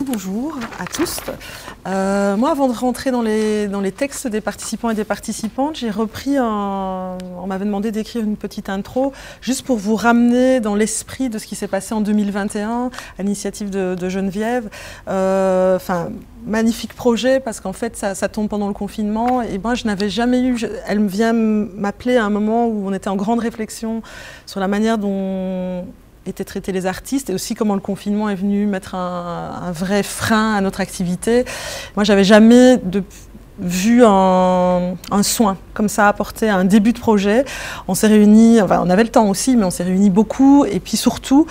bonjour à tous. Moi, avant de rentrer dans les textes des participants et des participantes, j'ai repris on m'avait demandé d'écrire une petite intro, juste pour vous ramener dans l'esprit de ce qui s'est passé en 2021, à l'initiative de Geneviève. Magnifique projet, parce qu'en fait, ça tombe pendant le confinement. Et moi, je n'avais jamais eu... Elle vient m'appeler à un moment où on était en grande réflexion sur la manière dont étaient traités les artistes et aussi comment le confinement est venu mettre un vrai frein à notre activité. Moi, j'avais jamais vu un soin comme ça apporté à un début de projet. On s'est réunis, enfin, on avait le temps aussi, mais on s'est réunis beaucoup. Et puis surtout,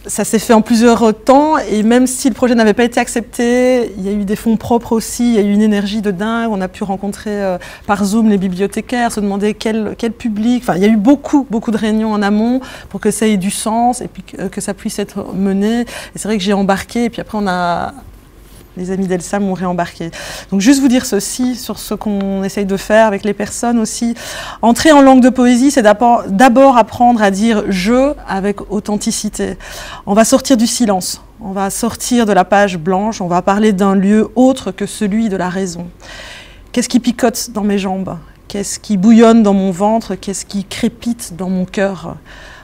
ça s'est fait en plusieurs temps, et même si le projet n'avait pas été accepté, il y a eu des fonds propres aussi, il y a eu une énergie de dingue. On a pu rencontrer par Zoom les bibliothécaires, se demander quel public. Enfin, il y a eu beaucoup de réunions en amont pour que ça ait du sens et puis que ça puisse être mené. Et c'est vrai que j'ai embarqué, et puis après les amis d'Elsa m'ont réembarqué. Donc juste vous dire ceci sur ce qu'on essaye de faire avec les personnes aussi. Entrer en langue de poésie, c'est d'abord apprendre à dire « je » avec authenticité. On va sortir du silence, on va sortir de la page blanche, on va parler d'un lieu autre que celui de la raison. Qu'est-ce qui picote dans mes jambes? Qu'est-ce qui bouillonne dans mon ventre? Qu'est-ce qui crépite dans mon cœur?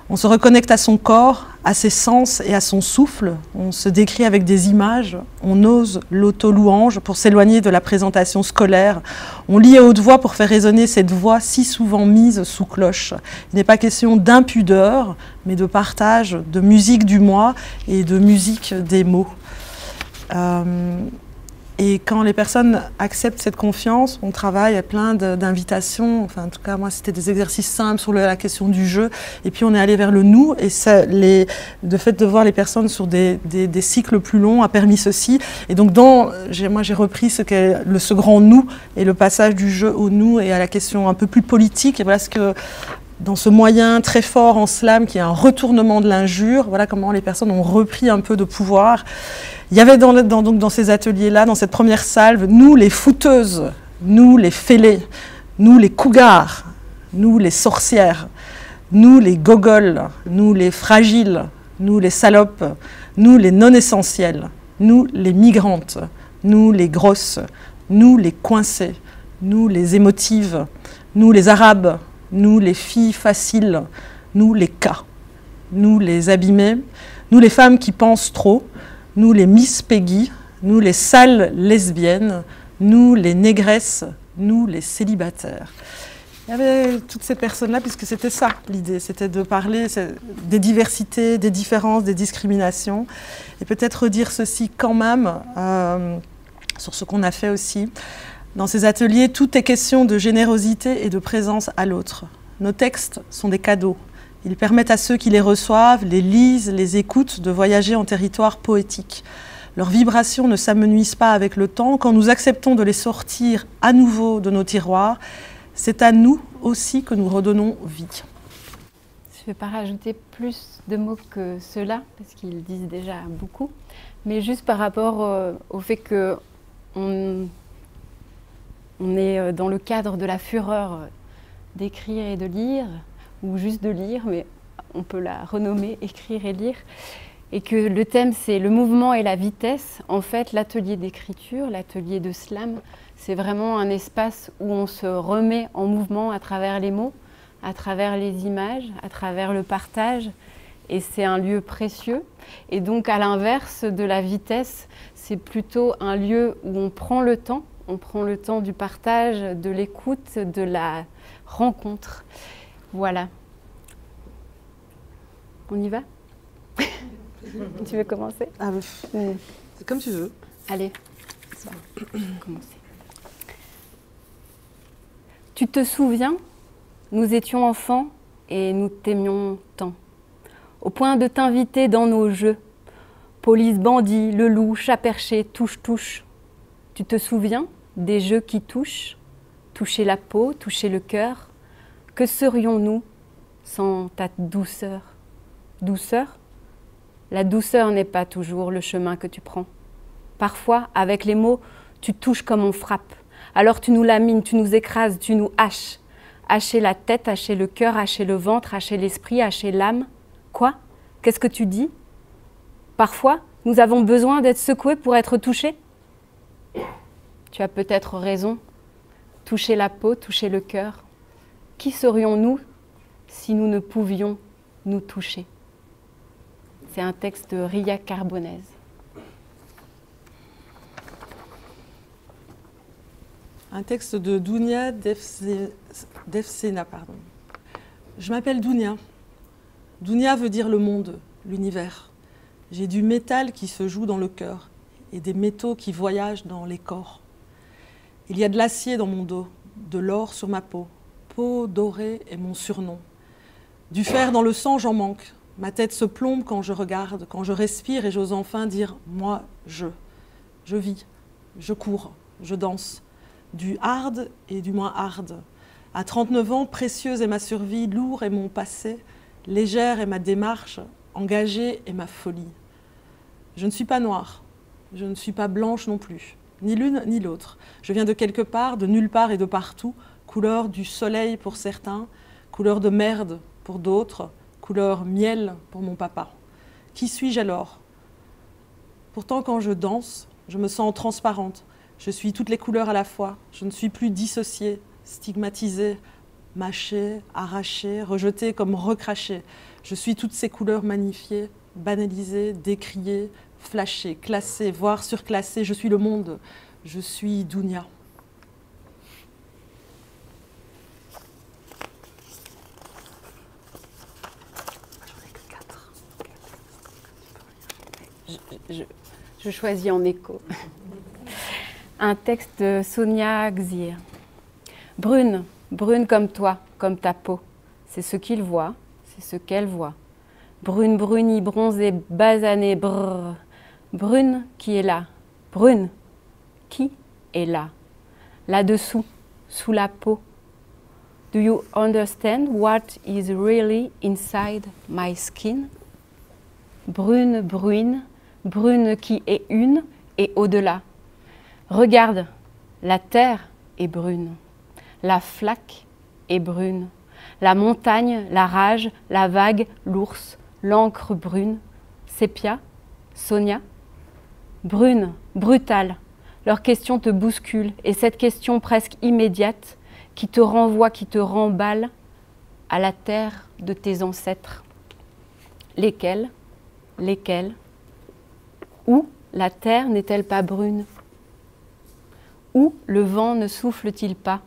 On se reconnecte à son corps, à ses sens et à son souffle. On se décrit avec des images. On ose l'auto-louange pour s'éloigner de la présentation scolaire. On lit à haute voix pour faire résonner cette voix si souvent mise sous cloche. Il n'est pas question d'impudeur, mais de partage, de musique du moi et de musique des mots. Et quand les personnes acceptent cette confiance, on travaille à plein d'invitations. Enfin, en tout cas, moi, c'était des exercices simples sur la question du jeu. Et puis, on est allé vers le nous. Et le fait de voir les personnes sur des cycles plus longs a permis ceci. Et donc, moi, j'ai repris ce grand nous et le passage du jeu au nous et à la question un peu plus politique. Et voilà ce que... Dans ce moyen très fort en slam qui est un retournement de l'injure, voilà comment les personnes ont repris un peu de pouvoir. Il y avait donc dans ces ateliers-là, dans cette première salve, nous les fouteuses, nous les fêlées, nous les cougars, nous les sorcières, nous les gogoles, nous les fragiles, nous les salopes, nous les non-essentielles, nous les migrantes, nous les grosses, nous les coincées, nous les émotives, nous les arabes, nous les filles faciles, nous les cas, nous les abîmées, nous les femmes qui pensent trop, nous les Miss Peggy, nous les sales lesbiennes, nous les négresses, nous les célibataires. Il y avait toutes ces personnes-là, puisque c'était ça l'idée, c'était de parler des diversités, des différences, des discriminations, et peut-être redire ceci quand même, sur ce qu'on a fait aussi. Dans ces ateliers, tout est question de générosité et de présence à l'autre. Nos textes sont des cadeaux. Ils permettent à ceux qui les reçoivent, les lisent, les écoutent, de voyager en territoire poétique. Leurs vibrations ne s'amenuisent pas avec le temps. Quand nous acceptons de les sortir à nouveau de nos tiroirs, c'est à nous aussi que nous redonnons vie. Je ne vais pas rajouter plus de mots que ceux-là, parce qu'ils disent déjà beaucoup. Mais juste par rapport au fait qu'on est dans le cadre de la fureur d'écrire et de lire, ou juste de lire, mais on peut la renommer écrire et lire, et que le thème c'est le mouvement et la vitesse. En fait, l'atelier d'écriture, l'atelier de slam, c'est vraiment un espace où on se remet en mouvement à travers les mots, à travers les images, à travers le partage, et c'est un lieu précieux. Et donc à l'inverse de la vitesse, c'est plutôt un lieu où on prend le temps. On prend le temps du partage, de l'écoute, de la rencontre. Voilà. On y va? Tu veux commencer? Ah oui, c'est comme tu veux. Allez, on va commencer. Tu te souviens, nous étions enfants et nous t'aimions tant, au point de t'inviter dans nos jeux. Police, bandit, le loup, chat perché, touche-touche. Tu te souviens des jeux qui touchent, toucher la peau, toucher le cœur? Que serions-nous sans ta douceur? Douceur? La douceur n'est pas toujours le chemin que tu prends. Parfois, avec les mots, tu touches comme on frappe. Alors tu nous lamines, tu nous écrases, tu nous haches. Hacher la tête, hacher le cœur, hacher le ventre, hacher l'esprit, hacher l'âme. Quoi? Qu'est-ce que tu dis? Parfois, nous avons besoin d'être secoués pour être touchés. Tu as peut-être raison. Toucher la peau, toucher le cœur. Qui serions-nous si nous ne pouvions nous toucher? C'est un texte de Ria Carbonèse. Un texte de Dounia Devsena. Je m'appelle Dounia. Dounia veut dire le monde, l'univers. J'ai du métal qui se joue dans le cœur et des métaux qui voyagent dans les corps. Il y a de l'acier dans mon dos, de l'or sur ma peau. Peau dorée est mon surnom. Du fer dans le sang, j'en manque. Ma tête se plombe quand je regarde, quand je respire et j'ose enfin dire « moi, je ». Je vis, je cours, je danse. Du hard et du moins hard. À 39 ans, précieuse est ma survie, lourd est mon passé, légère est ma démarche, engagée est ma folie. Je ne suis pas noire, je ne suis pas blanche non plus, ni l'une ni l'autre. Je viens de quelque part, de nulle part et de partout, couleur du soleil pour certains, couleur de merde pour d'autres, couleur miel pour mon papa. Qui suis-je alors? Pourtant, quand je danse, je me sens transparente. Je suis toutes les couleurs à la fois. Je ne suis plus dissociée, stigmatisée, mâchée, arrachée, rejetée comme recrachée. Je suis toutes ces couleurs magnifiées, banalisées, décriées, flashées, classées, voire surclassées. Je suis le monde. Je suis Dounia. Je choisis en écho. Un texte de Sonia Gzir. Brune, brune comme toi, comme ta peau. C'est ce qu'il voit, c'est ce qu'elle voit. Brune, brunie, bronzée, basanée, brrr. Brune qui est là. Brune, qui est là? Là-dessous, sous la peau. Do you understand what is really inside my skin? Brune, bruine, brune qui est une et au-delà. Regarde, la terre est brune, la flaque est brune, la montagne, la rage, la vague, l'ours, l'encre brune, sépia, Sonia. Brune, brutale, leur question te bouscule et cette question presque immédiate qui te renvoie, qui te remballe à la terre de tes ancêtres. Lesquels? Où la terre n'est-elle pas brune? Où le vent ne souffle-t-il pas?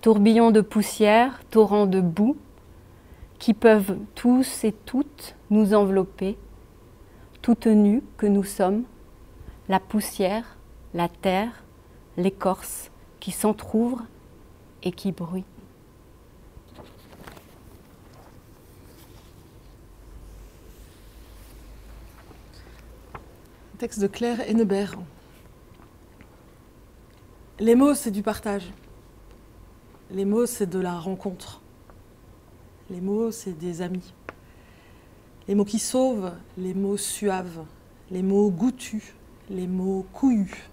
Tourbillons de poussière, torrents de boue, qui peuvent tous et toutes nous envelopper, toutes nues que nous sommes, la poussière, la terre, l'écorce qui s'entr'ouvre et qui bruit. Texte de Claire Hennebert. Les mots, c'est du partage. Les mots, c'est de la rencontre. Les mots, c'est des amis. Les mots qui sauvent, les mots suaves, les mots goûtus, les mots couillus.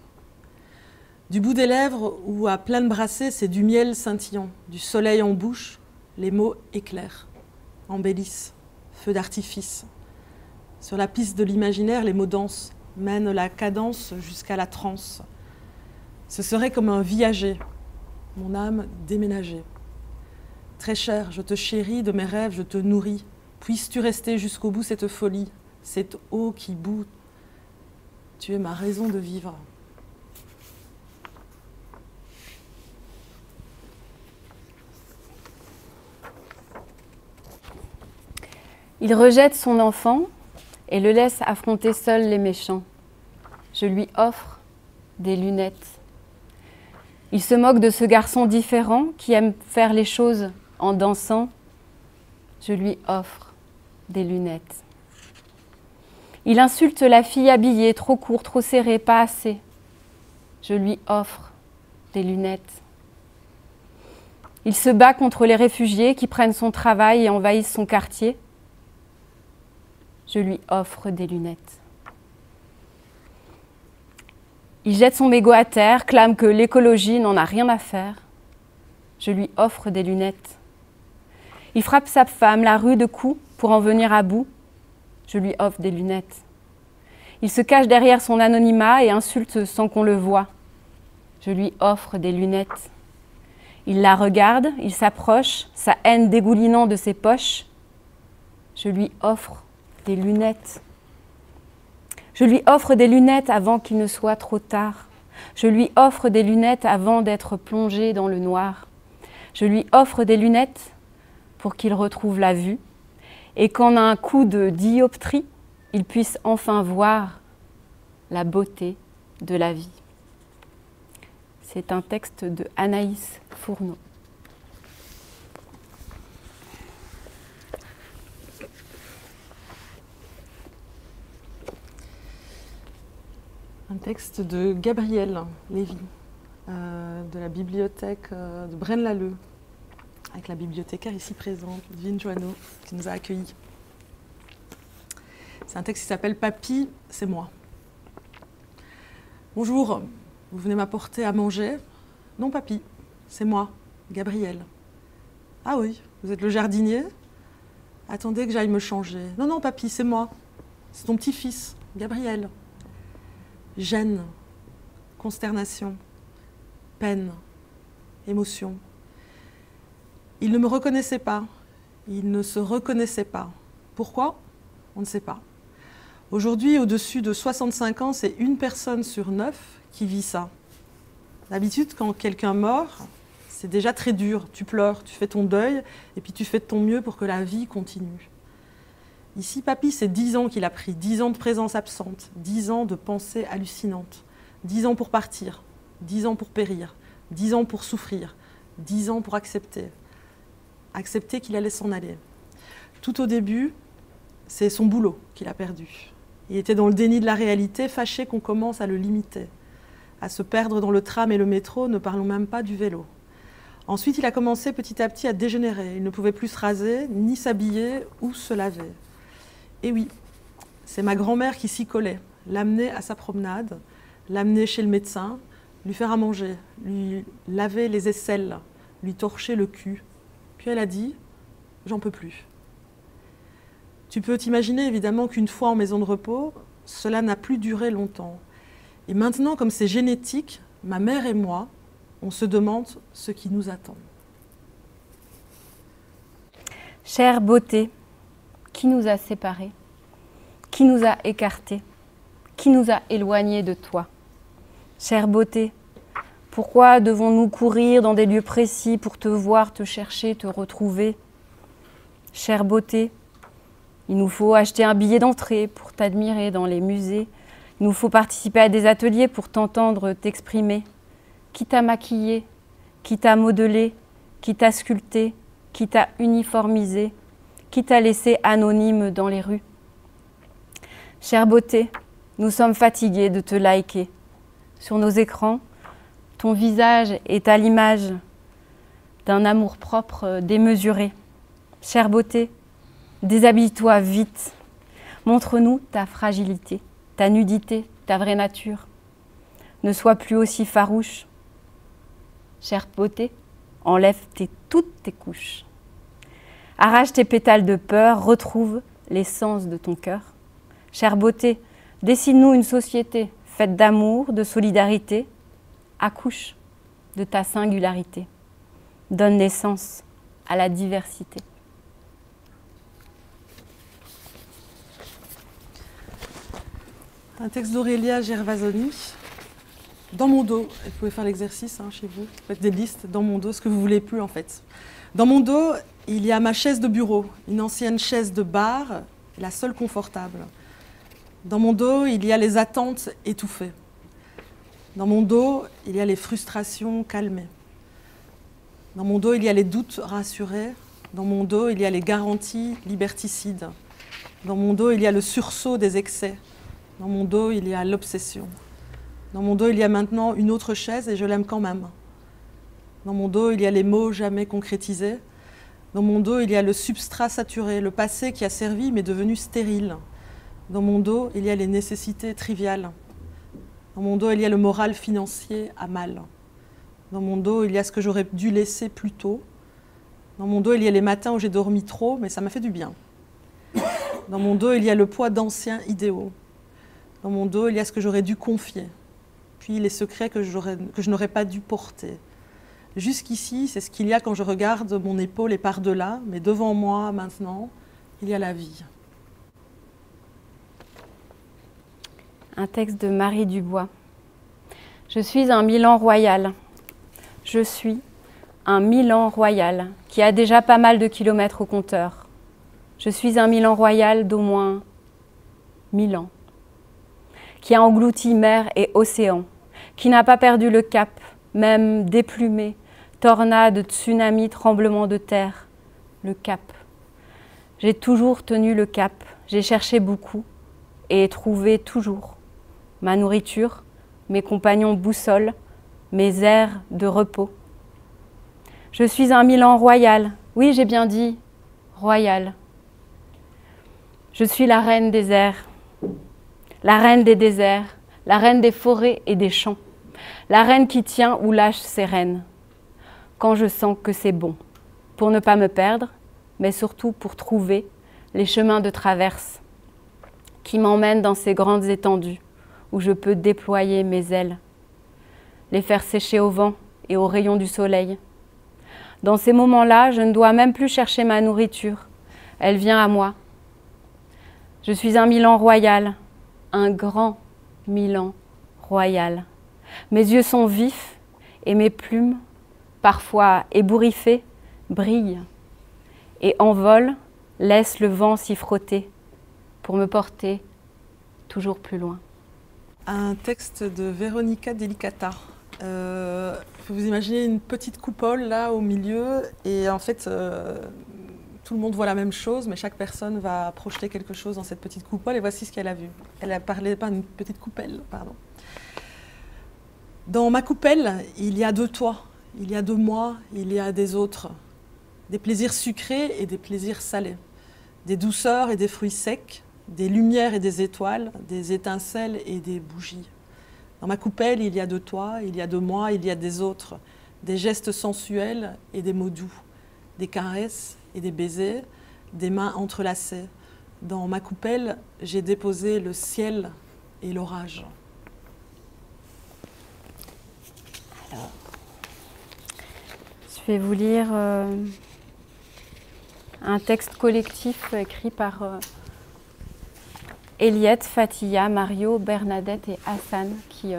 Du bout des lèvres ou à pleine brassée, c'est du miel scintillant, du soleil en bouche, les mots éclairent, embellissent, feu d'artifice. Sur la piste de l'imaginaire, les mots dansent, mènent la cadence jusqu'à la transe. Ce serait comme un viager, mon âme déménagée. Très cher, je te chéris, de mes rêves, je te nourris. Puisses-tu rester jusqu'au bout cette folie, cette eau qui bout. Tu es ma raison de vivre. Il rejette son enfant et le laisse affronter seul les méchants. Je lui offre des lunettes. Il se moque de ce garçon différent qui aime faire les choses en dansant. Je lui offre des lunettes. Il insulte la fille habillée, trop court, trop serrée, pas assez. Je lui offre des lunettes. Il se bat contre les réfugiés qui prennent son travail et envahissent son quartier. Je lui offre des lunettes. Il jette son mégot à terre, clame que l'écologie n'en a rien à faire. Je lui offre des lunettes. Il frappe sa femme, la rue de coups pour en venir à bout. Je lui offre des lunettes. Il se cache derrière son anonymat et insulte sans qu'on le voie. Je lui offre des lunettes. Il la regarde, il s'approche, sa haine dégoulinant de ses poches. Je lui offre des lunettes. Je lui offre des lunettes avant qu'il ne soit trop tard. Je lui offre des lunettes avant d'être plongé dans le noir. Je lui offre des lunettes pour qu'il retrouve la vue et qu'en un coup de dioptrie, il puisse enfin voir la beauté de la vie. C'est un texte de Anaïs Fourneau. Un texte de Gabrielle Lévy, de la bibliothèque de Braine-l'Alleud, avec la bibliothécaire ici présente, Vine Joanneau, qui nous a accueillis. C'est un texte qui s'appelle « Papy, c'est moi ». Bonjour, vous venez m'apporter à manger? Non, papy, c'est moi, Gabrielle. Ah oui, vous êtes le jardinier? Attendez que j'aille me changer. Non, non, papy, c'est moi. C'est ton petit-fils, Gabriel. Gêne, consternation, peine, émotion. Il ne me reconnaissait pas. Il ne se reconnaissait pas. Pourquoi? On ne sait pas. Aujourd'hui, au-dessus de 65 ans, c'est 1 personne sur 9 qui vit ça. D'habitude, quand quelqu'un meurt, c'est déjà très dur. Tu pleures, tu fais ton deuil, et puis tu fais de ton mieux pour que la vie continue. Ici, papy, c'est 10 ans qu'il a pris, 10 ans de présence absente, 10 ans de pensée hallucinante, 10 ans pour partir, 10 ans pour périr, 10 ans pour souffrir, 10 ans pour accepter. Accepter qu'il allait s'en aller. Tout au début, c'est son boulot qu'il a perdu. Il était dans le déni de la réalité, fâché qu'on commence à le limiter, à se perdre dans le tram et le métro, ne parlons même pas du vélo. Ensuite, il a commencé petit à petit à dégénérer. Il ne pouvait plus se raser, ni s'habiller ou se laver. Et oui, c'est ma grand-mère qui s'y collait, l'amener à sa promenade, l'amener chez le médecin, lui faire à manger, lui laver les aisselles, lui torcher le cul. Puis elle a dit « j'en peux plus ». Tu peux t'imaginer évidemment qu'une fois en maison de repos, cela n'a plus duré longtemps. Et maintenant, comme c'est génétique, ma mère et moi, on se demande ce qui nous attend. Chère beauté, qui nous a séparés? Qui nous a écartés? Qui nous a éloignés de toi? Chère beauté, pourquoi devons-nous courir dans des lieux précis pour te voir, te chercher, te retrouver? Chère beauté, il nous faut acheter un billet d'entrée pour t'admirer dans les musées. Il nous faut participer à des ateliers pour t'entendre t'exprimer. Qui t'a maquillé? Qui t'a modelé? Qui t'a sculpté? Qui t'a uniformisé? Qui t'a laissé anonyme dans les rues? Chère beauté, nous sommes fatigués de te liker. Sur nos écrans, ton visage est à l'image d'un amour-propre démesuré. Chère beauté, déshabille-toi vite. Montre-nous ta fragilité, ta nudité, ta vraie nature. Ne sois plus aussi farouche. Chère beauté, enlève toutes tes couches. Arrache tes pétales de peur, retrouve l'essence de ton cœur. Chère beauté, dessine-nous une société faite d'amour, de solidarité. Accouche de ta singularité. Donne naissance à la diversité. Un texte d'Aurélia Gervasoni. Dans mon dos, vous pouvez faire l'exercice chez vous, faites des listes dans mon dos, ce que vous voulez plus en fait. Dans mon dos, il y a ma chaise de bureau, une ancienne chaise de bar, la seule confortable. Dans mon dos, il y a les attentes étouffées. Dans mon dos, il y a les frustrations calmées. Dans mon dos, il y a les doutes rassurés. Dans mon dos, il y a les garanties liberticides. Dans mon dos, il y a le sursaut des excès. Dans mon dos, il y a l'obsession. Dans mon dos, il y a maintenant une autre chaise et je l'aime quand même. Dans mon dos, il y a les mots jamais concrétisés. Dans mon dos, il y a le substrat saturé, le passé qui a servi mais devenu stérile. Dans mon dos, il y a les nécessités triviales. Dans mon dos, il y a le moral financier à mal. Dans mon dos, il y a ce que j'aurais dû laisser plus tôt. Dans mon dos, il y a les matins où j'ai dormi trop, mais ça m'a fait du bien. Dans mon dos, il y a le poids d'anciens idéaux. Dans mon dos, il y a ce que j'aurais dû confier. Puis les secrets que je n'aurais pas dû porter. Jusqu'ici, c'est ce qu'il y a quand je regarde mon épaule et par-delà, mais devant moi, maintenant, il y a la vie. Un texte de Marie Dubois. Je suis un Milan royal. Je suis un Milan royal qui a déjà pas mal de kilomètres au compteur. Je suis un Milan royal d'au moins 1000 ans, qui a englouti mer et océan, qui n'a pas perdu le cap, même déplumé, tornade, tsunami, tremblement de terre, le cap. J'ai toujours tenu le cap, j'ai cherché beaucoup et trouvé toujours ma nourriture, mes compagnons boussoles, mes aires de repos. Je suis un Milan royal, oui j'ai bien dit royal. Je suis la reine des airs, la reine des déserts, la reine des forêts et des champs, la reine qui tient ou lâche ses rênes, quand je sens que c'est bon, pour ne pas me perdre, mais surtout pour trouver les chemins de traverse qui m'emmènent dans ces grandes étendues où je peux déployer mes ailes, les faire sécher au vent et aux rayons du soleil. Dans ces moments-là, je ne dois même plus chercher ma nourriture, elle vient à moi. Je suis un Milan royal, un grand Milan royal. Mes yeux sont vifs et mes plumes, parfois ébouriffées, brillent et en vol laissent le vent s'y frotter pour me porter toujours plus loin. Un texte de Veronica Delicata. Vous imaginez une petite coupole là au milieu et en fait tout le monde voit la même chose, mais chaque personne va projeter quelque chose dans cette petite coupole et voici ce qu'elle a vu. Elle a parlé, pas une petite coupelle, pardon. Dans ma coupelle, il y a de toi, il y a de moi, il y a des autres. Des plaisirs sucrés et des plaisirs salés. Des douceurs et des fruits secs, des lumières et des étoiles, des étincelles et des bougies. Dans ma coupelle, il y a de toi, il y a de moi, il y a des autres. Des gestes sensuels et des mots doux. Des caresses et des baisers, des mains entrelacées. Dans ma coupelle, j'ai déposé le ciel et l'orage. Alors, je vais vous lire un texte collectif écrit par Eliette, Fatia, Mario, Bernadette et Hassan qui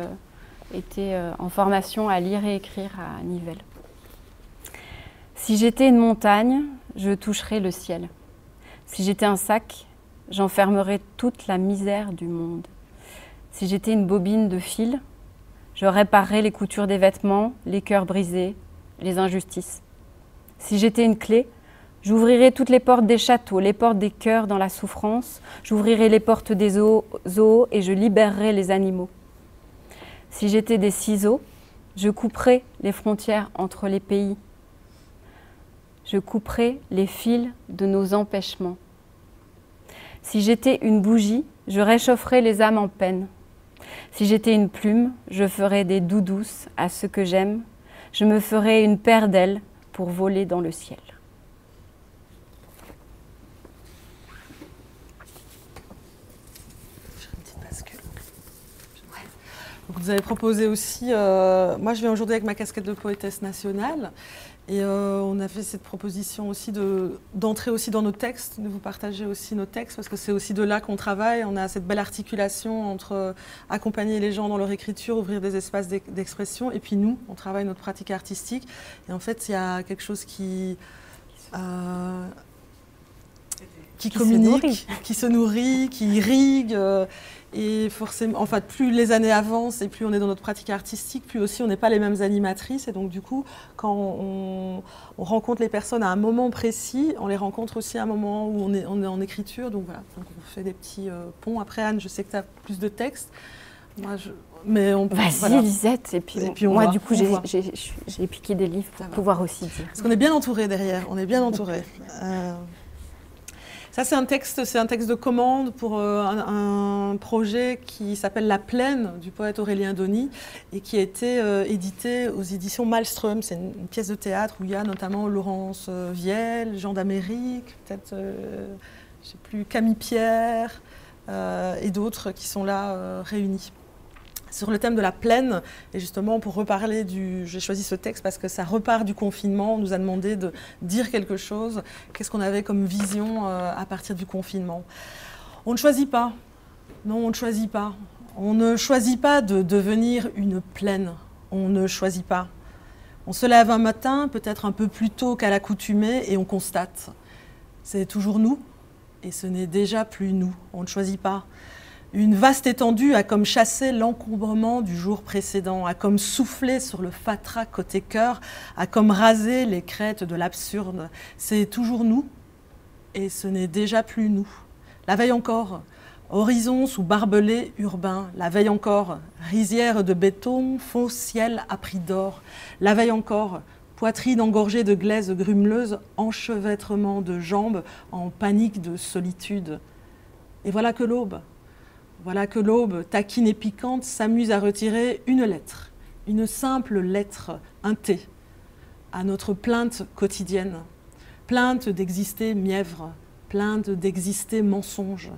étaient en formation à lire et écrire à Nivelles. Si j'étais une montagne, je toucherais le ciel. Si j'étais un sac, j'enfermerais toute la misère du monde. Si j'étais une bobine de fil, je réparerais les coutures des vêtements, les cœurs brisés, les injustices. Si j'étais une clé, j'ouvrirais toutes les portes des châteaux, les portes des cœurs dans la souffrance, j'ouvrirais les portes des zoos et je libérerais les animaux. Si j'étais des ciseaux, je couperais les frontières entre les pays. Je couperais les fils de nos empêchements. Si j'étais une bougie, je réchaufferais les âmes en peine. Si j'étais une plume, je ferais des doudous à ceux que j'aime. Je me ferais une paire d'ailes pour voler dans le ciel. Vous avez proposé aussi, moi je viens aujourd'hui avec ma casquette de poétesse nationale et on a fait cette proposition aussi d'entrer aussi dans nos textes, de vous partager aussi nos textes parce que c'est aussi de là qu'on travaille, on a cette belle articulation entre accompagner les gens dans leur écriture, ouvrir des espaces d'expression et puis nous, on travaille notre pratique artistique et en fait il y a quelque chose qui communique, qui se nourrit, qui irrigue. Et forcément, en fait, plus les années avancent et plus on est dans notre pratique artistique, plus aussi on n'est pas les mêmes animatrices. Et donc du coup, quand on rencontre les personnes à un moment précis, on les rencontre aussi à un moment où on est en écriture. Donc voilà, donc on fait des petits ponts. Après Anne, je sais que tu as plus de textes. Moi, Vas-y voilà. Lisette, et puis moi du coup j'ai piqué des livres pour pouvoir aussi dire. Parce qu'on est bien entouré derrière, on est bien entouré. Ça, c'est un texte de commande pour un projet qui s'appelle La Plaine du poète Aurélien Dony et qui a été édité aux éditions Malmström. C'est une pièce de théâtre où il y a notamment Laurence Vielle, Jean d'Amérique, peut-être, je sais plus, Camille Pierre, et d'autres qui sont là réunis. Sur le thème de la plaine, et justement pour reparler j'ai choisi ce texte parce que ça repart du confinement, on nous a demandé de dire quelque chose, qu'est-ce qu'on avait comme vision à partir du confinement. On ne choisit pas, non on ne choisit pas, on ne choisit pas de devenir une plaine, on ne choisit pas. On se lève un matin, peut-être un peu plus tôt qu'à l'accoutumée, et on constate, c'est toujours nous, et ce n'est déjà plus nous, on ne choisit pas. Une vaste étendue a comme chassé l'encombrement du jour précédent, a comme soufflé sur le fatras côté cœur, a comme rasé les crêtes de l'absurde. C'est toujours nous, et ce n'est déjà plus nous. La veille encore, horizon sous barbelé urbain. La veille encore, rizière de béton, faux ciel à prix d'or. La veille encore, poitrine engorgée de glaise grumeleuse, enchevêtrement de jambes en panique de solitude. Et voilà que l'aube. Voilà que l'aube, taquine et piquante, s'amuse à retirer une lettre, une simple lettre, un T, à notre plainte quotidienne. Plainte d'exister mièvre, plainte d'exister mensonge,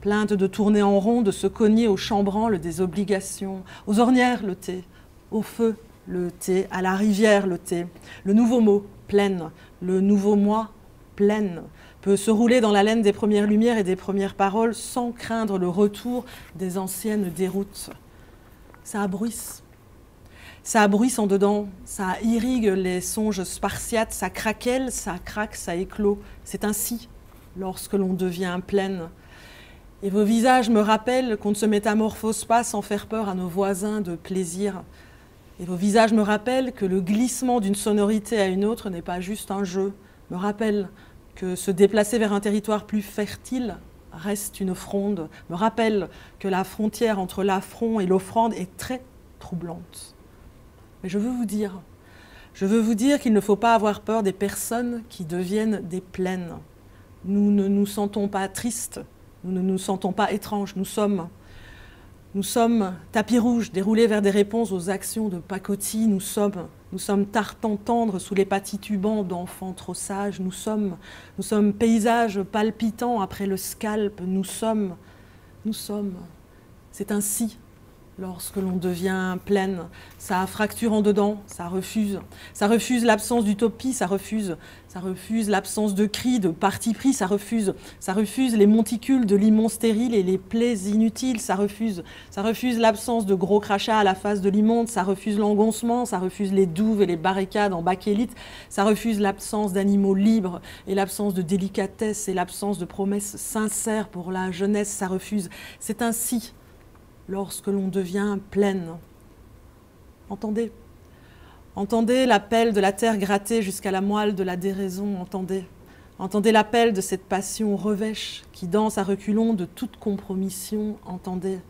plainte de tourner en rond, de se cogner au chambranle des obligations, aux ornières le T, au feu le T, à la rivière le T, le nouveau mot, plaine, le nouveau moi, plaine, peut se rouler dans la laine des premières lumières et des premières paroles sans craindre le retour des anciennes déroutes. Ça abruisse. Ça abruisse en dedans, ça irrigue les songes spartiates, ça craquelle, ça craque, ça éclot. C'est ainsi lorsque l'on devient plaine. Et vos visages me rappellent qu'on ne se métamorphose pas sans faire peur à nos voisins de plaisir. Et vos visages me rappellent que le glissement d'une sonorité à une autre n'est pas juste un jeu, me rappellent que se déplacer vers un territoire plus fertile reste une fronde, me rappelle que la frontière entre l'affront et l'offrande est très troublante. Mais je veux vous dire qu'il ne faut pas avoir peur des personnes qui deviennent des plaines. Nous ne nous sentons pas tristes, nous ne nous sentons pas étranges, nous sommes tapis rouges déroulés vers des réponses aux actions de pacotille, nous sommes tartans tendres sous les pas titubants d'enfants trop sages, nous sommes paysages palpitants après le scalp, nous sommes. C'est ainsi lorsque l'on devient pleine. Ça fracture en dedans, ça refuse l'absence d'utopie, ça refuse l'absence de cris, de parti pris, ça refuse les monticules de limon stérile et les plaies inutiles, ça refuse l'absence de gros crachats à la face de l'immonde, ça refuse l'engoncement, ça refuse les douves et les barricades en bakélite, ça refuse l'absence d'animaux libres et l'absence de délicatesse et l'absence de promesses sincères pour la jeunesse, ça refuse. C'est ainsi lorsque l'on devient pleine. Entendez. Entendez l'appel de la terre grattée jusqu'à la moelle de la déraison, entendez. Entendez l'appel de cette passion revêche qui danse à reculons de toute compromission, entendez.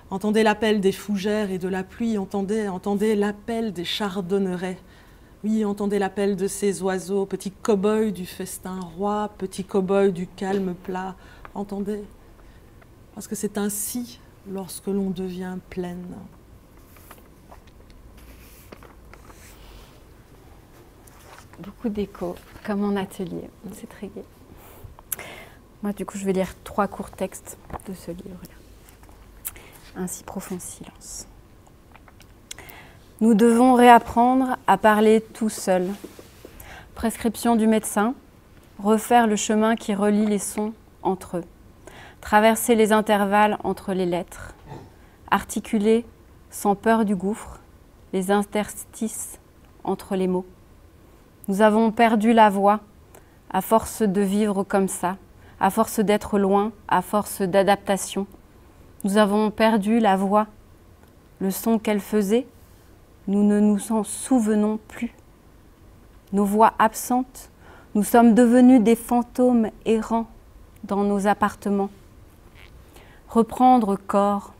Entendez l'appel des fougères et de la pluie, entendez l'appel des chardonnerets. Oui, entendez l'appel de ces oiseaux, petits cow-boys du festin roi, petits cow-boys du calme plat, entendez. Parce que c'est ainsi lorsque l'on devient pleine. Beaucoup d'échos, comme en atelier. C'est très gai. Moi, du coup, je vais lire 3 courts textes de ce livre-là. Un si profond silence. Nous devons réapprendre à parler tout seul. Prescription du médecin, refaire le chemin qui relie les sons entre eux. Traverser les intervalles entre les lettres, articuler sans peur du gouffre, les interstices entre les mots. Nous avons perdu la voix à force de vivre comme ça, à force d'être loin, à force d'adaptation. Nous avons perdu la voix, le son qu'elle faisait, nous ne nous en souvenons plus. Nos voix absentes, nous sommes devenus des fantômes errants dans nos appartements. Reprendre corps,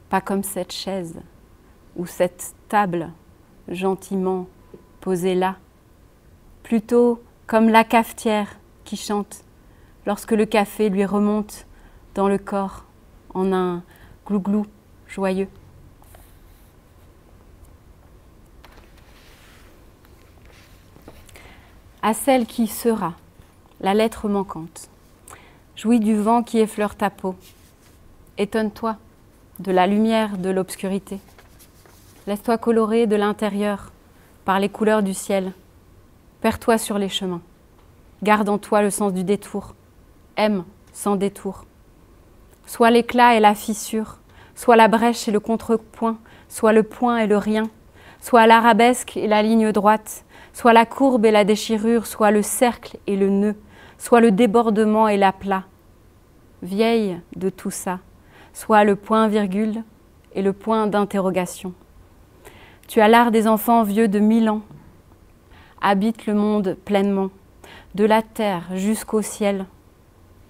pas comme cette chaise ou cette table gentiment posée là, plutôt comme la cafetière qui chante lorsque le café lui remonte dans le corps en un glouglou joyeux. À celle qui sera, la lettre manquante, jouis du vent qui effleure ta peau, Étonne-toi de la lumière de l'obscurité. Laisse-toi colorer de l'intérieur par les couleurs du ciel. Perds-toi sur les chemins. Garde en toi le sens du détour. Aime sans détour. Soit l'éclat et la fissure, soit la brèche et le contrepoint, soit le point et le rien, soit l'arabesque et la ligne droite, soit la courbe et la déchirure, soit le cercle et le nœud, soit le débordement et l'aplat. Vieille de tout ça, soit le point-virgule et le point d'interrogation. Tu as l'art des enfants vieux de 1000 ans. Habite le monde pleinement, de la terre jusqu'au ciel,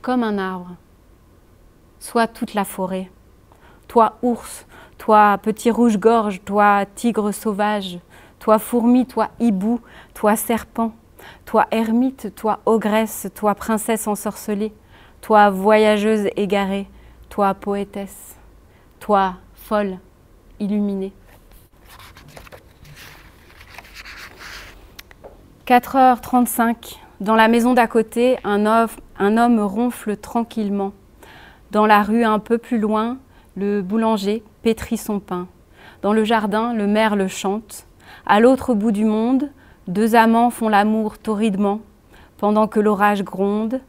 comme un arbre. Sois toute la forêt. Toi ours, toi petit rouge-gorge, toi tigre sauvage, toi fourmi, toi hibou, toi serpent, toi ermite, toi ogresse, toi princesse ensorcelée, toi voyageuse égarée, toi poétesse, toi folle, illuminée. 4h35, dans la maison d'à côté, un homme ronfle tranquillement. Dans la rue un peu plus loin, le boulanger pétrit son pain. Dans le jardin, le merle chante. À l'autre bout du monde, deux amants font l'amour torridement, pendant que l'orage gronde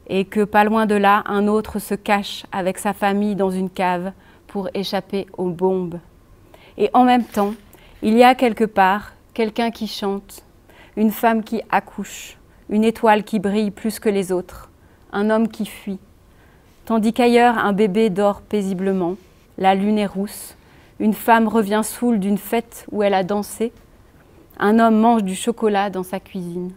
et que, pas loin de là, un autre se cache avec sa famille dans une cave pour échapper aux bombes. Et en même temps, il y a quelque part quelqu'un qui chante, une femme qui accouche, une étoile qui brille plus que les autres, un homme qui fuit. Tandis qu'ailleurs, un bébé dort paisiblement, la lune est rousse, une femme revient saoule d'une fête où elle a dansé, un homme mange du chocolat dans sa cuisine.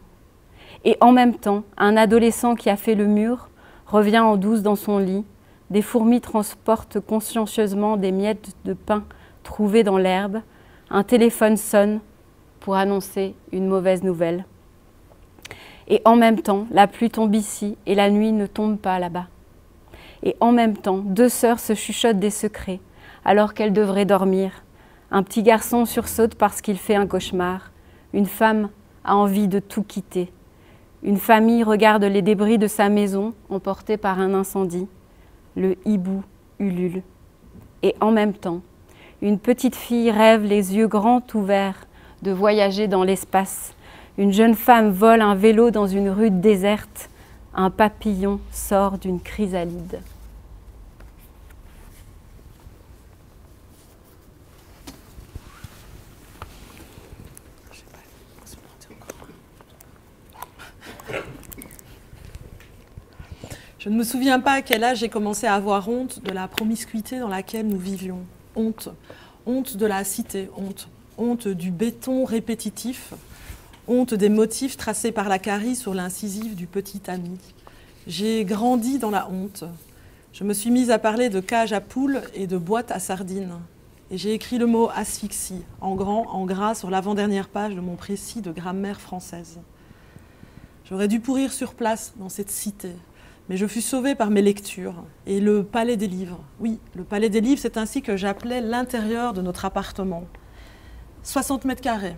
Et en même temps, un adolescent qui a fait le mur revient en douce dans son lit, des fourmis transportent consciencieusement des miettes de pain trouvées dans l'herbe, un téléphone sonne pour annoncer une mauvaise nouvelle. Et en même temps, la pluie tombe ici et la nuit ne tombe pas là-bas. Et en même temps, deux sœurs se chuchotent des secrets alors qu'elles devraient dormir. Un petit garçon sursaute parce qu'il fait un cauchemar. Une femme a envie de tout quitter. Une famille regarde les débris de sa maison emportés par un incendie. Le hibou ulule. Et en même temps, une petite fille rêve les yeux grands ouverts de voyager dans l'espace. Une jeune femme vole un vélo dans une rue déserte. Un papillon sort d'une chrysalide. Je ne me souviens pas à quel âge j'ai commencé à avoir honte de la promiscuité dans laquelle nous vivions. Honte. Honte de la cité, honte. Honte du béton répétitif. Honte des motifs tracés par la carie sur l'incisive du petit ami. J'ai grandi dans la honte. Je me suis mise à parler de cage à poules et de boîte à sardines. Et j'ai écrit le mot asphyxie, en grand, en gras, sur l'avant-dernière page de mon précis de grammaire française. J'aurais dû pourrir sur place dans cette cité. Mais je fus sauvée par mes lectures et le palais des livres. Oui, le palais des livres, c'est ainsi que j'appelais l'intérieur de notre appartement. 60 mètres carrés.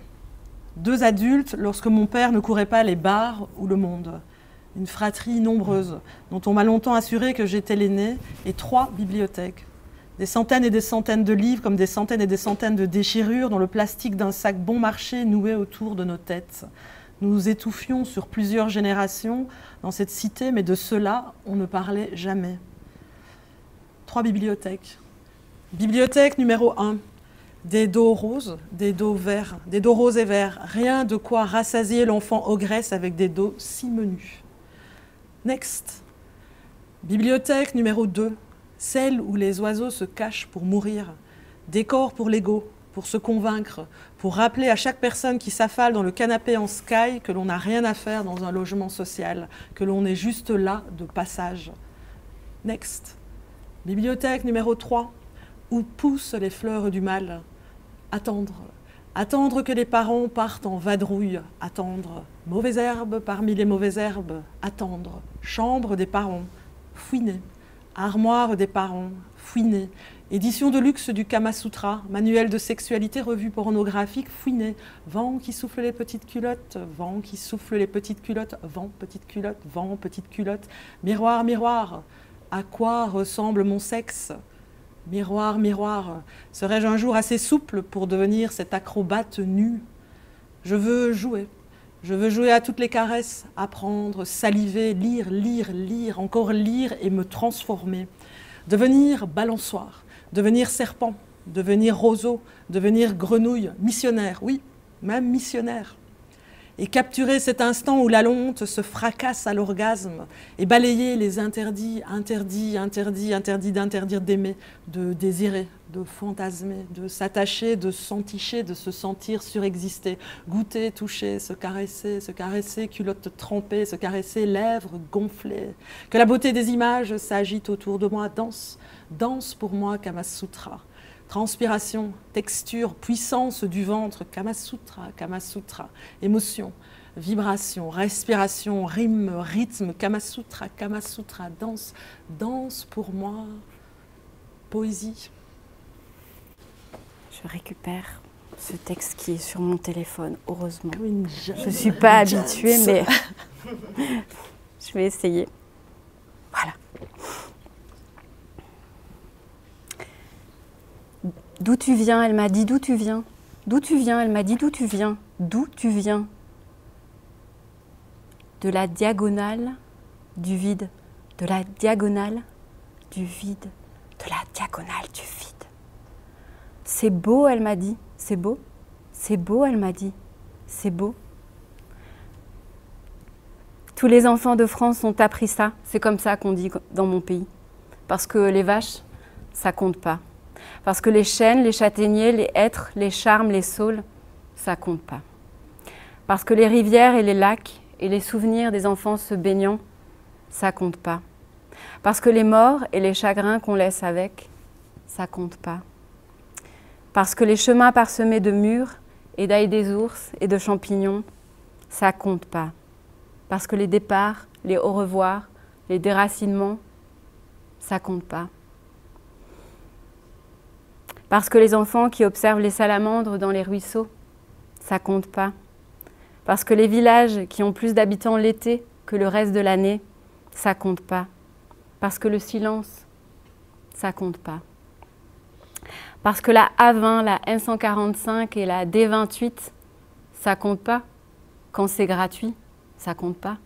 2 adultes lorsque mon père ne courait pas les bars ou le monde. Une fratrie nombreuse dont on m'a longtemps assuré que j'étais l'aînée et 3 bibliothèques. Des centaines et des centaines de livres comme des centaines et des centaines de déchirures dans le plastique d'un sac bon marché noué autour de nos têtes. Nous nous étouffions sur plusieurs générations dans cette cité, mais de cela, on ne parlait jamais. 3 bibliothèques. Bibliothèque numéro 1. Des dos roses, des dos verts, des dos roses et verts. Rien de quoi rassasier l'enfant ogresse avec des dos si menus. Next. Bibliothèque numéro 2. Celle où les oiseaux se cachent pour mourir. Décor pour l'ego, pour se convaincre, pour rappeler à chaque personne qui s'affale dans le canapé en sky que l'on n'a rien à faire dans un logement social, que l'on est juste là de passage. Next. Bibliothèque numéro 3, où poussent les fleurs du mal. Attendre. Attendre que les parents partent en vadrouille. Attendre. Mauvaises herbes parmi les mauvaises herbes. Attendre. Chambre des parents. Fouiner. Armoire des parents. Fouiner. Édition de luxe du Kama Sutra, manuel de sexualité, revue pornographique, fouiné. Vent qui souffle les petites culottes, vent qui souffle les petites culottes, vent, petite culotte, miroir, miroir. à quoi ressemble mon sexe? Miroir, miroir, serais-je un jour assez souple pour devenir cette acrobate nue? Je veux jouer à toutes les caresses, apprendre, saliver, lire, lire, lire, encore lire et me transformer. Devenir balançoire, devenir serpent, devenir roseau, devenir grenouille, missionnaire, oui, même missionnaire. Et capturer cet instant où la honte se fracasse à l'orgasme et balayer les interdits, interdits, interdits, interdits d'interdire d'aimer, de désirer, de fantasmer, de s'attacher, de s'enticher, de se sentir surexister, goûter, toucher, se caresser, culotte trempée, se caresser, lèvres gonflées. Que la beauté des images s'agite autour de moi, danse, danse pour moi Kamasutra. Transpiration, texture, puissance du ventre, Kamasutra, Kamasutra, émotion, vibration, respiration, rime, rythme, Kamasutra, Kamasutra, danse, danse pour moi, poésie. Je récupère ce texte qui est sur mon téléphone, heureusement. Je ne suis pas habituée, mais je vais essayer. Voilà. D'où tu viens? Elle m'a dit d'où tu viens. D'où tu viens? Elle m'a dit d'où tu viens. D'où tu viens? De la diagonale du vide. De la diagonale du vide. De la diagonale du vide. C'est beau, elle m'a dit. C'est beau. C'est beau, elle m'a dit. C'est beau. Tous les enfants de France ont appris ça. C'est comme ça qu'on dit dans mon pays. Parce que les vaches, ça compte pas. Parce que les chênes, les châtaigniers, les hêtres, les charmes, les saules, ça compte pas. Parce que les rivières et les lacs et les souvenirs des enfants se baignant, ça compte pas. Parce que les morts et les chagrins qu'on laisse avec, ça compte pas. Parce que les chemins parsemés de murs et d'ail des ours et de champignons, ça compte pas. Parce que les départs, les au revoir, les déracinements, ça compte pas. Parce que les enfants qui observent les salamandres dans les ruisseaux, ça compte pas. Parce que les villages qui ont plus d'habitants l'été que le reste de l'année, ça compte pas. Parce que le silence, ça compte pas. Parce que la A20, la M145 et la D28, ça compte pas. Quand c'est gratuit, ça compte pas.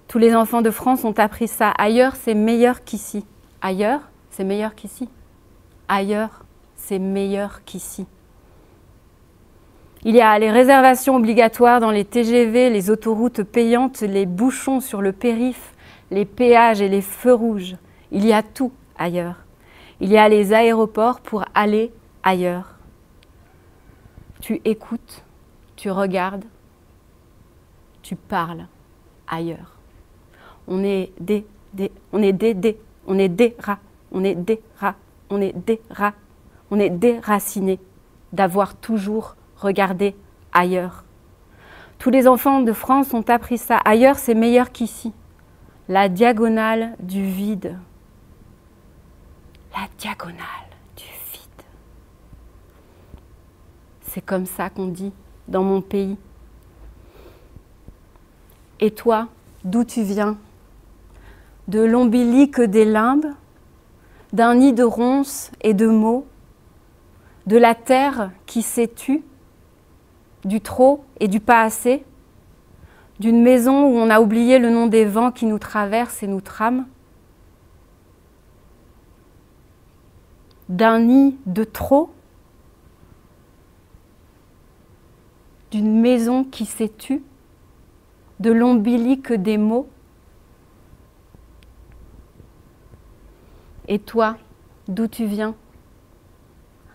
Tous les enfants de France ont appris ça. Ailleurs, c'est meilleur qu'ici. Ailleurs, c'est meilleur qu'ici. Ailleurs, c'est meilleur qu'ici. Il y a les réservations obligatoires dans les TGV, les autoroutes payantes, les bouchons sur le périph', les péages et les feux rouges. Il y a tout ailleurs. Il y a les aéroports pour aller ailleurs. Tu écoutes, tu regardes, tu parles ailleurs. On est des rats, on est déracinés d'avoir toujours regardé ailleurs. Tous les enfants de France ont appris ça. Ailleurs, c'est meilleur qu'ici. La diagonale du vide. La diagonale du vide. C'est comme ça qu'on dit dans mon pays. Et toi, d'où tu viens? De l'ombilique des limbes, d'un nid de ronces et de mots, de la terre qui s'étue, du trop et du pas assez, d'une maison où on a oublié le nom des vents qui nous traversent et nous trament, d'un nid de trop, d'une maison qui s'étue, de l'ombilique des mots. Et toi, d'où tu viens?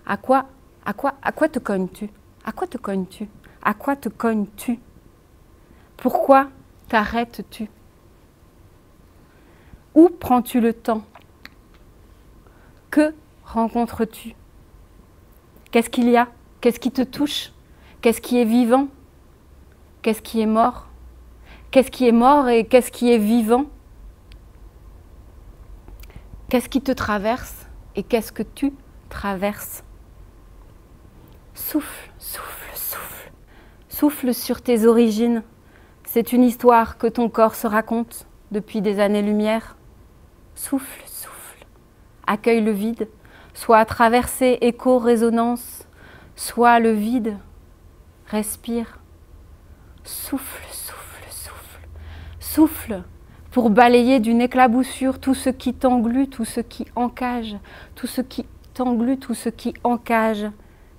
À quoi te cognes-tu? À quoi te cognes-tu? À quoi te cognes-tu? Pourquoi t'arrêtes-tu? Où prends-tu le temps? Que rencontres-tu? Qu'est-ce qu'il y a? Qu'est-ce qui te touche? Qu'est-ce qui est vivant? Qu'est-ce qui est mort? Qu'est-ce qui est mort et qu'est-ce qui est vivant? Qu'est-ce qui te traverse et qu'est-ce que tu traverses? Souffle, souffle, souffle. Souffle sur tes origines. C'est une histoire que ton corps se raconte depuis des années-lumière. Souffle, souffle. Accueille le vide, soit traversée, écho, résonance, soit le vide. Respire. Souffle, souffle, souffle. Souffle pour balayer d'une éclaboussure tout ce qui t'englue, tout ce qui encage, tout ce qui t'englue, tout ce qui encage.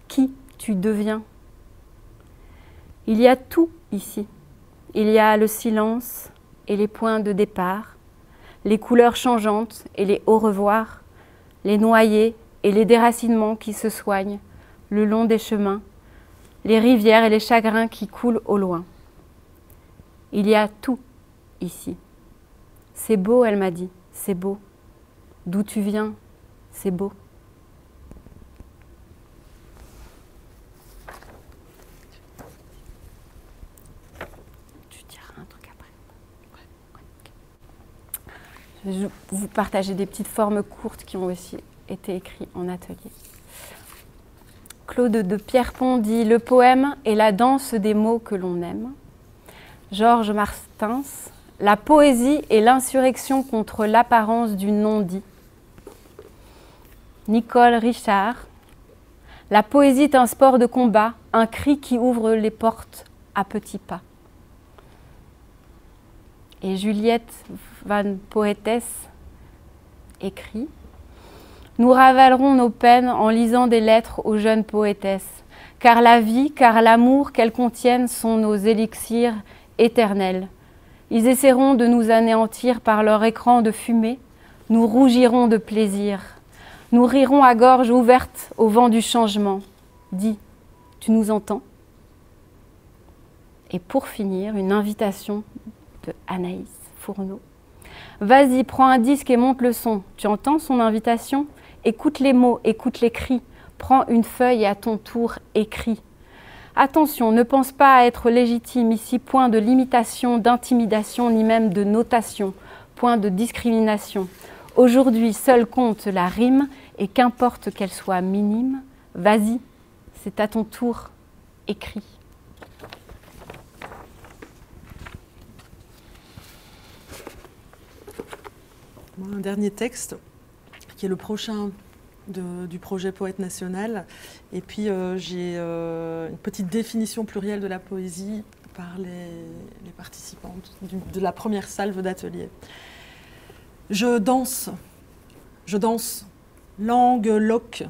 Qui tu deviens? Il y a tout ici. Il y a le silence et les points de départ, les couleurs changeantes et les au revoir, les noyés et les déracinements qui se soignent le long des chemins, les rivières et les chagrins qui coulent au loin. Il y a tout ici. C'est beau, elle m'a dit, c'est beau. D'où tu viens, c'est beau. Tu diras un truc après. Je vais vous partager des petites formes courtes qui ont aussi été écrites en atelier. Claude de Pierrepont dit « Le poème est la danse des mots que l'on aime ». Georges Martins « La poésie est l'insurrection contre l'apparence du non-dit ». Nicole Richard « La poésie est un sport de combat, un cri qui ouvre les portes à petits pas ». Et Juliette Van Poetes écrit « Nous ravalerons nos peines en lisant des lettres aux jeunes poétesses, car la vie, car l'amour qu'elles contiennent sont nos élixirs éternels. Ils essaieront de nous anéantir par leur écran de fumée, nous rougirons de plaisir. Nous rirons à gorge ouverte au vent du changement. Dis, tu nous entends ?» Et pour finir, une invitation de Anaïs Fourneau. « Vas-y, prends un disque et monte le son. Tu entends son invitation ? Écoute les mots, écoute les cris. Prends une feuille et à ton tour écris. Attention, ne pense pas à être légitime ici, point de limitation, d'intimidation, ni même de notation, point de discrimination. Aujourd'hui, seul compte la rime, et qu'importe qu'elle soit minime, vas-y, c'est à ton tour, écris. » Un dernier texte, qui est le prochain du projet Poète National. Et puis j'ai une petite définition plurielle de la poésie par les participantes de la première salve d'atelier. Je danse, langue, loque,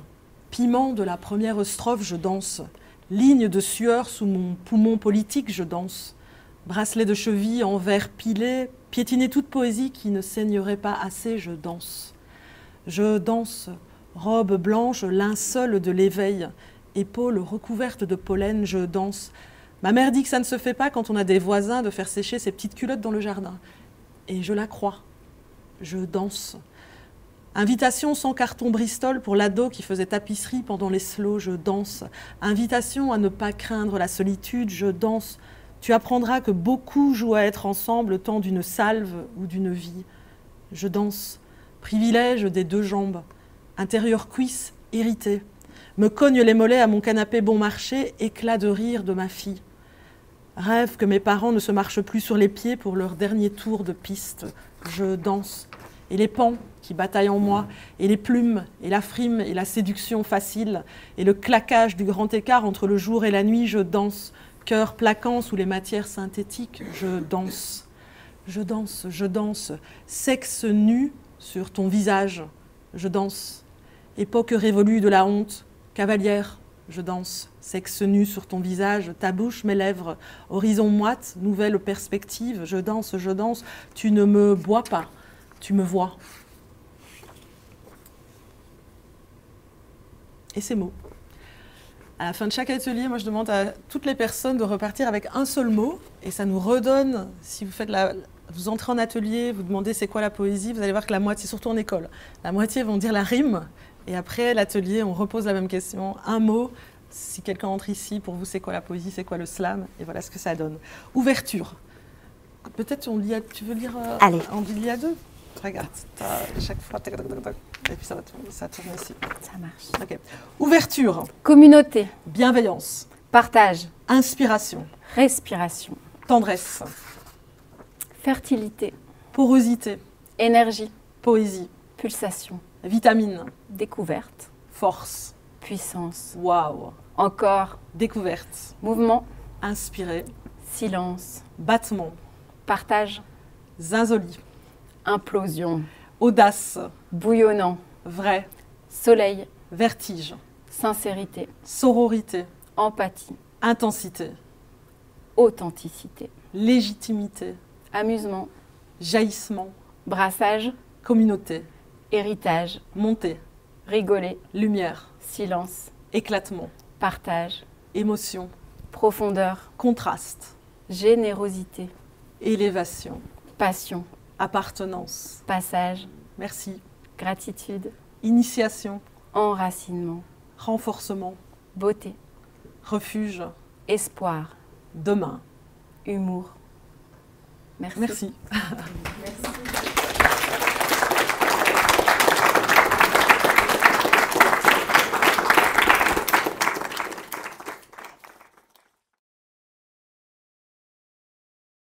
piment de la première strophe, je danse. Ligne de sueur sous mon poumon politique, je danse. Bracelet de cheville en verre pilé, piétiner toute poésie qui ne saignerait pas assez, je danse. Je danse, robe blanche, linceul de l'éveil, épaules recouvertes de pollen, je danse. Ma mère dit que ça ne se fait pas quand on a des voisins de faire sécher ses petites culottes dans le jardin. Et je la crois. Je danse. Invitation sans carton Bristol pour l'ado qui faisait tapisserie pendant les slows, je danse. Invitation à ne pas craindre la solitude, je danse. Tu apprendras que beaucoup jouent à être ensemble le temps d'une salve ou d'une vie. Je danse. Privilège des deux jambes. Intérieur cuisse irrité. Me cogne les mollets à mon canapé bon marché, éclat de rire de ma fille. Rêve que mes parents ne se marchent plus sur les pieds pour leur dernier tour de piste. Je danse. Et les pans qui bataillent en moi, et les plumes, et la frime, et la séduction facile, et le claquage du grand écart entre le jour et la nuit, je danse. Cœur plaquant sous les matières synthétiques, je danse. Je danse, je danse. Sexe nu sur ton visage, je danse. Époque révolue de la honte, cavalière, je danse. Sexe nu sur ton visage, ta bouche, mes lèvres, horizon moite, nouvelle perspective, je danse, je danse. Tu ne me bois pas, tu me vois. Et ces mots. À la fin de chaque atelier, moi je demande à toutes les personnes de repartir avec un seul mot, et ça nous redonne, si vous faites vous entrez en atelier, vous demandez c'est quoi la poésie, vous allez voir que la moitié, surtout en école, la moitié vont dire la rime, et après l'atelier, on repose la même question, un mot, si quelqu'un entre ici, pour vous c'est quoi la poésie, c'est quoi le slam, et voilà ce que ça donne. Ouverture. Peut-être tu veux lire Allez. On lit à deux. Regarde, chaque fois, et puis ça tourne ici. Ça marche. Okay. Ouverture. Communauté. Bienveillance. Partage. Inspiration. Respiration. Tendresse. Fertilité. Porosité. Énergie. Poésie. Pulsation. Vitamine. Découverte. Force. Puissance. Waouh. Encore. Découverte. Mouvement. Inspiré. Silence. Battement. Partage. Zinzoli. Implosion. Audace. Bouillonnant. Vrai. Soleil. Vertige. Sincérité. Sororité. Empathie. Intensité. Authenticité. Légitimité. Amusement. Jaillissement. Brassage. Communauté. Héritage. Montée. Rigoler. Lumière. Silence. Éclatement. Partage. Émotion. Profondeur. Contraste. Générosité. Élévation. Passion. Appartenance. Passage. Merci. Gratitude. Initiation. Enracinement. Renforcement. Beauté. Refuge. Espoir. Demain. Humour. Merci. Merci. Merci.